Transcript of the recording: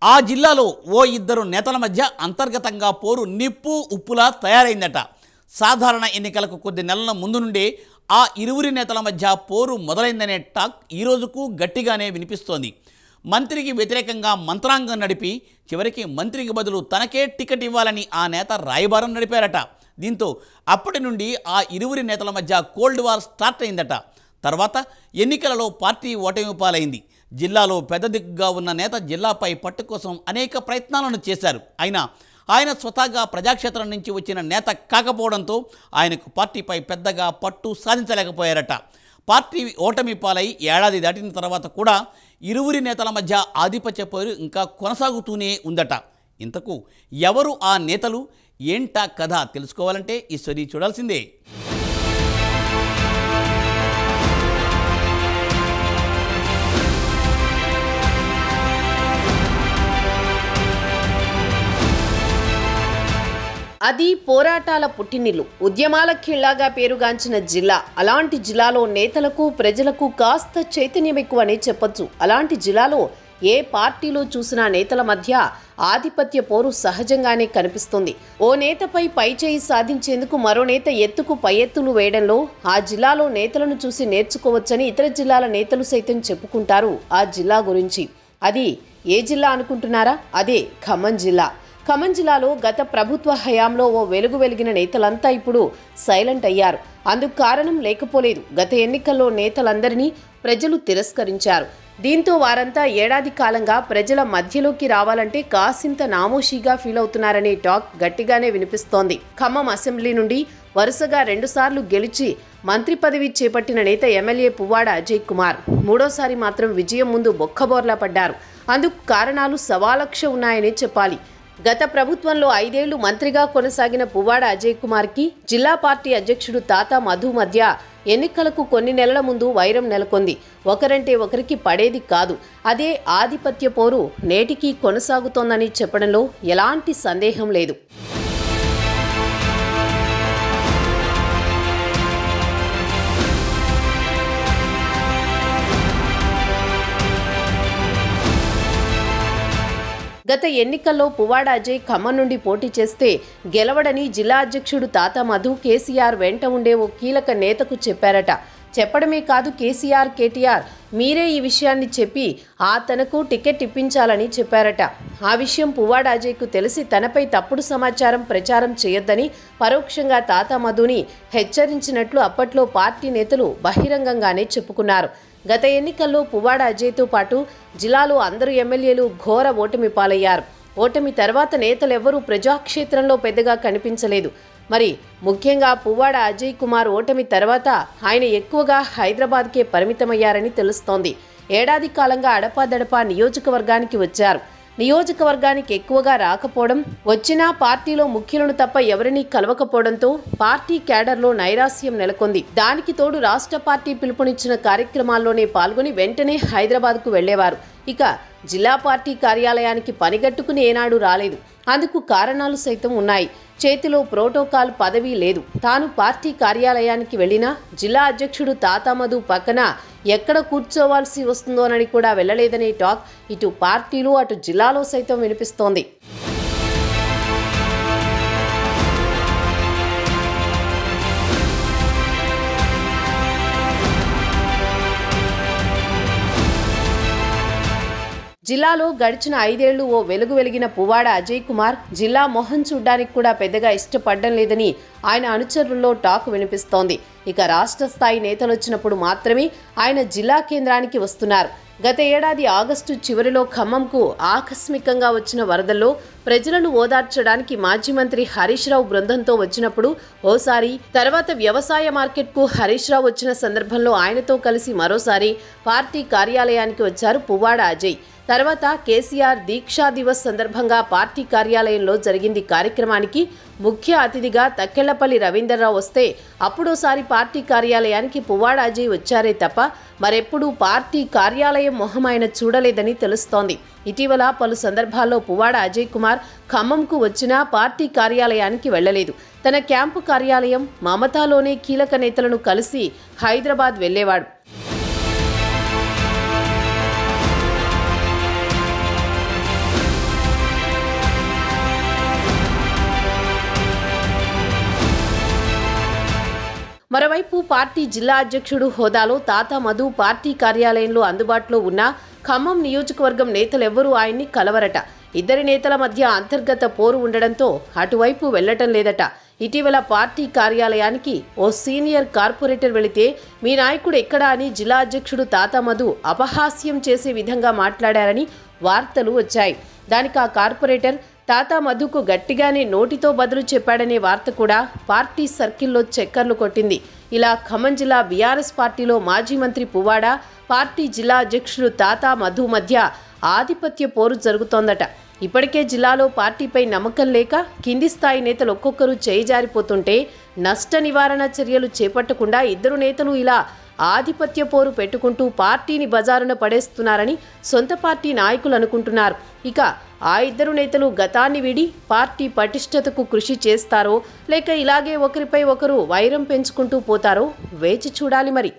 ఆ జిల్లాలో ఓ ఇద్దరు నేతల మధ్య అంతర్గతంగా పోరు నిప్పు ఉప్పులా తయారైందట. సాధారణ ఎన్నికలకు కొద్ది నెలల ముందు నుండే ఆ ఇరువురి నేతల మధ్య పోరు మొదలైందనే టాక్ ఈ రోజుకు గట్టిగానే వినిపిస్తోంది. మంత్రికి వ్యతిరేకంగా మంత్రాంగం నడిపి చివరికి మంత్రికి బదులు తనకే టికెట్ ఇవ్వాలని ఆ నేత రాయబారం నడిపారట. దీంతో అప్పటి నుండి ఆ ఇరువురి నేతల మధ్య కోల్డ్ వార్ స్టార్ట్ అయిందట. తర్వాత ఎన్నికలలో పార్టీ ఓటమి పాలైంది. జిల్లాలో పెద్ద దిక్కుగా ఉన్న నేత జిల్లాపై పట్టు కోసం అనేక ప్రయత్నాలను చేశారు. అయినా ఆయన స్వతహాగా ప్రజాక్షేత్రం నుంచి వచ్చిన నేత కాకపోవడంతో ఆయనకు పార్టీపై పెద్దగా పట్టు సాధించలేకపోయారట. పార్టీ ఓటమి పాలై ఏడాది దాటిన తర్వాత కూడా ఇరువురి నేతల మధ్య ఆధిపత్య పోరు ఇంకా కొనసాగుతూనే ఉందట. ఇంతకు ఎవరు ఆ నేతలు, ఏంటా కథ తెలుసుకోవాలంటే ఈ స్టోరీ చూడాల్సిందే. అది పోరాటాల పుట్టినిల్లు, ఉద్యమాల ఖిల్లాగా పేరుగాంచిన జిల్లా. అలాంటి జిల్లాలో నేతలకు ప్రజలకు కాస్త చైతన్యం ఎక్కువనే చెప్పొచ్చు. అలాంటి జిల్లాలో ఏ పార్టీలో చూసినా నేతల మధ్య ఆధిపత్య పోరు సహజంగానే కనిపిస్తుంది. ఓ నేతపై పైచేయి సాధించేందుకు మరో నేత ఎత్తుకు పై ఎత్తులు వేయడంలో ఆ జిల్లాలో నేతలను చూసి నేర్చుకోవచ్చని ఇతర జిల్లాల నేతలు సైతం చెప్పుకుంటారు ఆ జిల్లా గురించి. అది ఏ జిల్లా అనుకుంటున్నారా? అదే ఖమ్మం జిల్లా. ఖమ్మం జిల్లాలో గత ప్రభుత్వ హయాంలో ఓ వెలుగు వెలిగిన నేతలంతా ఇప్పుడు సైలెంట్ అయ్యారు. అందుకు కారణం లేకపోలేదు. గత ఎన్నికల్లో నేతలందరినీ ప్రజలు తిరస్కరించారు. దీంతో వారంతా ఏడాది కాలంగా ప్రజల మధ్యలోకి రావాలంటే కాసింత నామోషీగా ఫీల్ అవుతున్నారనే టాక్ గట్టిగానే వినిపిస్తోంది. ఖమ్మం అసెంబ్లీ నుండి వరుసగా 2 సార్లు గెలిచి మంత్రి పదవి చేపట్టిన నేత ఎమ్మెల్యే పువ్వాడ అజయ్ కుమార్ మూడోసారి మాత్రం విజయం ముందు బొక్కబోర్లా పడ్డారు. అందుకు కారణాలు సవాలక్ష ఉన్నాయనే చెప్పాలి. గత ప్రభుత్వంలో 5 ఏళ్లు మంత్రిగా కొనసాగిన పువ్వాడ అజయ్ కుమార్కి జిల్లా పార్టీ అధ్యక్షుడు తాతా మధు మధ్య ఎన్నికలకు కొన్ని నెలల ముందు వైరం నెలకొంది. ఒకరంటే ఒకరికి పడేది కాదు. అదే ఆధిపత్య పోరు నేటికీ కొనసాగుతోందని చెప్పడంలో ఎలాంటి సందేహం లేదు. గత ఎన్నికల్లో పువ్వాడ అజయ్ ఖమ్మం నుండి పోటీ చేస్తే గెలవడని జిల్లా అధ్యక్షుడు తాతా మధు కేసీఆర్ వెంట ఉండే ఓ కీలక నేతకు చెప్పారట. చెప్పడమే కాదు, కేసీఆర్, కేటీఆర్ మీరే ఈ విషయాన్ని చెప్పి తనకు టికెట్ ఇప్పించాలని చెప్పారట. ఆ విషయం పువ్వాడ అజయ్కు తెలిసి తనపై తప్పుడు సమాచారం ప్రచారం చేయొద్దని పరోక్షంగా తాతా మధుని హెచ్చరించినట్లు అప్పట్లో పార్టీ నేతలు బహిరంగంగానే చెప్పుకున్నారు. గత ఎన్నికల్లో పువ్వాడ అజయ్తో పాటు జిల్లాలో అందరు ఎమ్మెల్యేలు ఘోర ఓటమి పాలయ్యారు. ఓటమి తర్వాత నేతలెవ్వరూ ప్రజాక్షేత్రంలో పెద్దగా కనిపించలేదు. మరి ముఖ్యంగా పువ్వాడ అజయ్ కుమార్ ఓటమి తర్వాత ఆయన ఎక్కువగా హైదరాబాద్కే పరిమితమయ్యారని తెలుస్తోంది. ఏడాది కాలంగా అడపాదడపా నియోజకవర్గానికి వచ్చారు. నియోజకవర్గానికి ఎక్కువగా రాకపోవడం, వచ్చినా పార్టీలో ముఖ్యులను తప్ప ఎవరినీ కలవకపోవడంతో పార్టీ క్యాడర్లో నైరాస్యం నెలకొంది. దానికి తోడు రాష్ట్ర పార్టీ పిలుపునిచ్చిన కార్యక్రమాల్లోనే పాల్గొని వెంటనే హైదరాబాద్కు వెళ్లేవారు. ఇక జిల్లా పార్టీ కార్యాలయానికి పనిగట్టుకుని ఏనాడు రాలేదు. అందుకు కారణాలు సైతం ఉన్నాయి. చేతిలో ప్రోటోకాల్ పదవి లేదు. తాను పార్టీ కార్యాలయానికి వెళ్లినా జిల్లా అధ్యక్షుడు తాతా మధు పక్కన ఎక్కడ కూర్చోవాల్సి వస్తుందోనని కూడా వెళ్లలేదనే టాక్ ఇటు పార్టీలు అటు జిల్లాలో సైతం వినిపిస్తోంది. జిల్లాలో గడిచిన 5 ఏళ్లు ఓ వెలుగు వెలిగిన పువ్వాడ అజయ్ కుమార్ జిల్లా మొహం చూడ్డానికి కూడా పెద్దగా ఇష్టపడడం లేదని ఆయన అనుచరుల్లో టాక్ వినిపిస్తోంది. ఇక రాష్ట్ర స్థాయి నేతలు వచ్చినప్పుడు మాత్రమే ఆయన జిల్లా కేంద్రానికి వస్తున్నారు. గత ఏడాది ఆగస్టు చివరిలో ఖమ్మంకు ఆకస్మికంగా వచ్చిన వరదల్లో ప్రజలను ఓదార్చడానికి మాజీ మంత్రి హరీష్ రావు బృందంతో వచ్చినప్పుడు ఓసారి, తర్వాత వ్యవసాయ మార్కెట్కు హరీష్ రావు వచ్చిన సందర్భంలో ఆయనతో కలిసి మరోసారి పార్టీ కార్యాలయానికి వచ్చారు పువ్వాడ అజయ్. తర్వాత కేసీఆర్ దీక్షా దివస్ సందర్భంగా పార్టీ కార్యాలయంలో జరిగింది కార్యక్రమానికి ముఖ్య అతిథిగా తక్కెళ్లపల్లి రవీందర్రావు వస్తే అప్పుడోసారి పార్టీ కార్యాలయానికి పువ్వాడ అజయ్ వచ్చారే తప్ప మరెప్పుడూ పార్టీ కార్యాలయం మొహం ఆయన చూడలేదని తెలుస్తోంది. ఇటీవల పలు సందర్భాల్లో పువ్వాడ అజయ్ కుమార్ ఖమ్మంకు వచ్చినా పార్టీ కార్యాలయానికి వెళ్లలేదు. తన క్యాంపు కార్యాలయం మమతాలోనే కీలక నేతలను కలిసి హైదరాబాద్ వెళ్లేవాడు. మరోవైపు పార్టీ జిల్లా అధ్యక్షుడు హోదాలో తాతా మధు పార్టీ కార్యాలయంలో అందుబాటులో ఉన్న ఖమ్మం నియోజకవర్గం నేతలెవ్వరూ ఆయన్ని కలవరట. ఇద్దరి నేతల మధ్య అంతర్గత పోరు ఉండడంతో అటువైపు వెళ్లటం లేదట. ఇటీవల పార్టీ కార్యాలయానికి ఓ సీనియర్ కార్పొరేటర్ వెళితే మీ నాయకుడు ఎక్కడా అని జిల్లా అధ్యక్షుడు తాతా మధు అపహాస్యం చేసే విధంగా మాట్లాడారని వార్తలు వచ్చాయి. దానికి ఆ కార్పొరేటర్ తాతా మధుకు గట్టిగానే నోటితో బదులు చెప్పాడనే వార్త కూడా పార్టీ సర్కిల్లో చక్కర్లు కొట్టింది. ఇలా ఖమ్మం జిల్లా బీఆర్ఎస్ పార్టీలో మాజీ మంత్రి పువ్వాడ, పార్టీ జిల్లా అధ్యక్షుడు తాతా మధు మధ్య ఆధిపత్య పోరు జరుగుతోందట. ఇప్పటికే జిల్లాలో పార్టీపై నమ్మకం లేక కింది స్థాయి నేతలు ఒక్కొక్కరు చేయిజారిపోతుంటే నష్ట నివారణ చర్యలు చేపట్టకుండా ఇద్దరు నేతలు ఇలా ఆధిపత్య పోరు పెట్టుకుంటూ పార్టీని బజారున పడేస్తున్నారని సొంత పార్టీ నాయకులు అనుకుంటున్నారు. ఇక ఆ ఇద్దరు నేతలు గతాన్ని వీడి పార్టీ పటిష్టతకు కృషి చేస్తారో లేక ఇలాగే ఒకరిపై ఒకరు వైరం పెంచుకుంటూ పోతారో వేచి చూడాలి మరి.